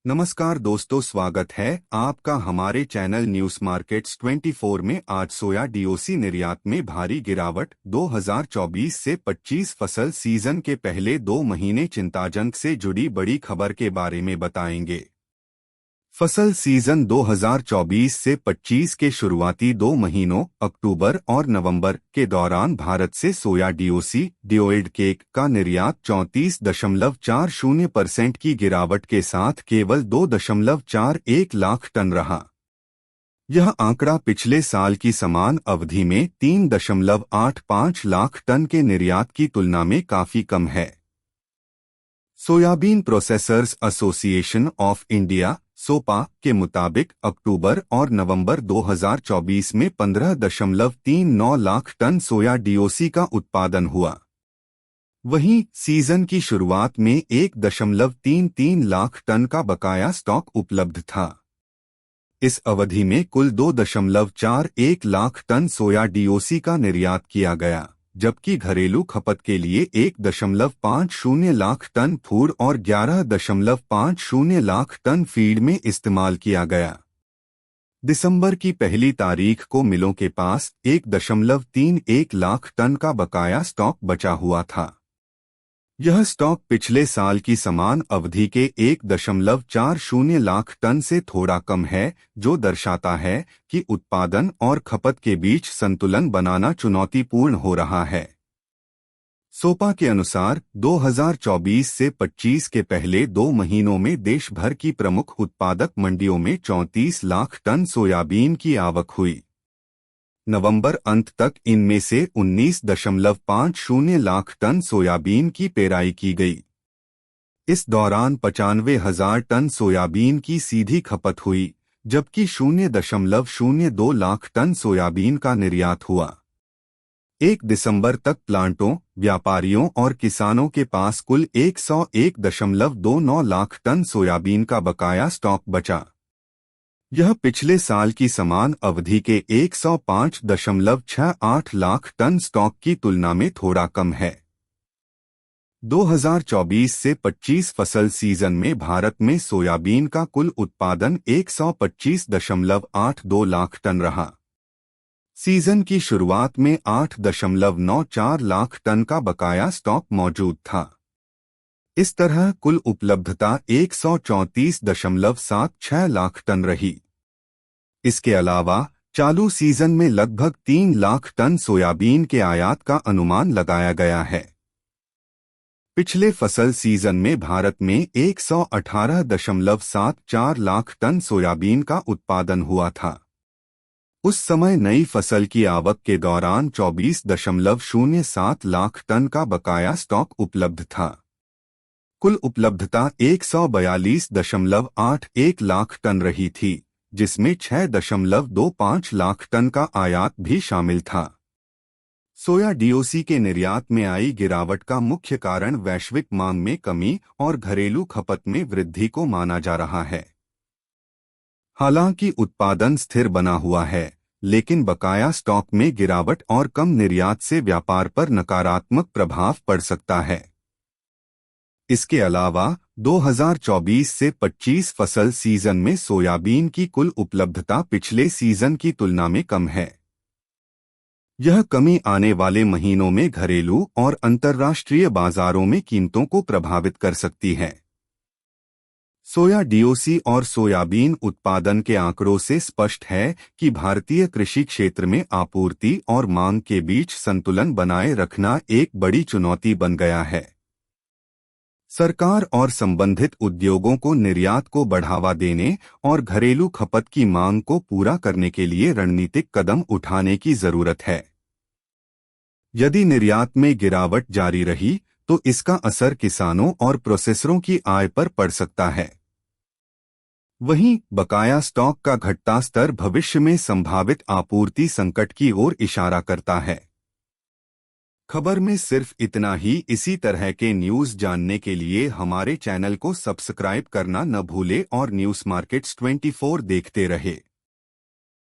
नमस्कार दोस्तों, स्वागत है आपका हमारे चैनल न्यूज मार्केट्स 24 में। आज सोया डीओसी निर्यात में भारी गिरावट। 2024 से 25 फसल सीजन के पहले 2 महीने चिंताजनक से जुड़ी बड़ी खबर के बारे में बताएंगे। फसल सीजन 2024 से 25 के शुरुआती 2 महीनों अक्टूबर और नवंबर के दौरान भारत से सोया डीओसी डिओइल्ड केक का निर्यात 34.40% की गिरावट के साथ केवल 2.41 लाख टन रहा। यह आंकड़ा पिछले साल की समान अवधि में 3.85 लाख टन के निर्यात की तुलना में काफी कम है। Soybean processors association of India SOPA के मुताबिक अक्टूबर और नवंबर 2024 में 15.39 लाख टन सोया डीओसी का उत्पादन हुआ। वहीं सीजन की शुरुआत में 1.33 लाख टन का बकाया स्टॉक उपलब्ध था। इस अवधि में कुल 2.41 लाख टन सोया डीओसी का निर्यात किया गया, जबकि घरेलू खपत के लिए 1.50 लाख टन फूड और 11.50 लाख टन फीड में इस्तेमाल किया गया। दिसंबर की पहली तारीख को मिलों के पास 1.31 लाख टन का बकाया स्टॉक बचा हुआ था। यह स्टॉक पिछले साल की समान अवधि के 1.40 लाख टन से थोड़ा कम है, जो दर्शाता है कि उत्पादन और खपत के बीच संतुलन बनाना चुनौतीपूर्ण हो रहा है। सोपा के अनुसार 2024 से 25 के पहले 2 महीनों में देश भर की प्रमुख उत्पादक मंडियों में 34 लाख टन सोयाबीन की आवक हुई। नवंबर अंत तक इनमें से 19.50 लाख टन सोयाबीन की पेराई की गई। इस दौरान 95,000 टन सोयाबीन की सीधी खपत हुई, जबकि 0.02 लाख टन सोयाबीन का निर्यात हुआ। 1 दिसंबर तक प्लांटों, व्यापारियों और किसानों के पास कुल 101.29 लाख टन सोयाबीन का बकाया स्टॉक बचा। यह पिछले साल की समान अवधि के 105.68 लाख टन स्टॉक की तुलना में थोड़ा कम है। 2024 से 25 फसल सीजन में भारत में सोयाबीन का कुल उत्पादन 125.82 लाख टन रहा। सीजन की शुरुआत में 8.94 लाख टन का बकाया स्टॉक मौजूद था। इस तरह कुल उपलब्धता 134.76 लाख टन रही। इसके अलावा चालू सीजन में लगभग 3 लाख टन सोयाबीन के आयात का अनुमान लगाया गया है। पिछले फसल सीजन में भारत में 118.74 लाख टन सोयाबीन का उत्पादन हुआ था। उस समय नई फसल की आवक के दौरान 24.07 लाख टन का बकाया स्टॉक उपलब्ध था। कुल उपलब्धता 142.81 लाख टन रही थी, जिसमें 6.25 लाख टन का आयात भी शामिल था। सोया डीओसी के निर्यात में आई गिरावट का मुख्य कारण वैश्विक मांग में कमी और घरेलू खपत में वृद्धि को माना जा रहा है। हालांकि उत्पादन स्थिर बना हुआ है, लेकिन बकाया स्टॉक में गिरावट और कम निर्यात से व्यापार पर नकारात्मक प्रभाव पड़ सकता है। इसके अलावा 2024 से 25 फसल सीजन में सोयाबीन की कुल उपलब्धता पिछले सीजन की तुलना में कम है। यह कमी आने वाले महीनों में घरेलू और अंतर्राष्ट्रीय बाजारों में कीमतों को प्रभावित कर सकती है। सोया डीओसी और सोयाबीन उत्पादन के आंकड़ों से स्पष्ट है कि भारतीय कृषि क्षेत्र में आपूर्ति और मांग के बीच संतुलन बनाए रखना एक बड़ी चुनौती बन गया है। सरकार और संबंधित उद्योगों को निर्यात को बढ़ावा देने और घरेलू खपत की मांग को पूरा करने के लिए रणनीतिक कदम उठाने की जरूरत है। यदि निर्यात में गिरावट जारी रही तो इसका असर किसानों और प्रोसेसरों की आय पर पड़ सकता है। वहीं बकाया स्टॉक का घटता स्तर भविष्य में संभावित आपूर्ति संकट की ओर इशारा करता है। खबर में सिर्फ इतना ही। इसी तरह के न्यूज़ जानने के लिए हमारे चैनल को सब्सक्राइब करना न भूले और न्यूज़ मार्केट्स 24 देखते रहे।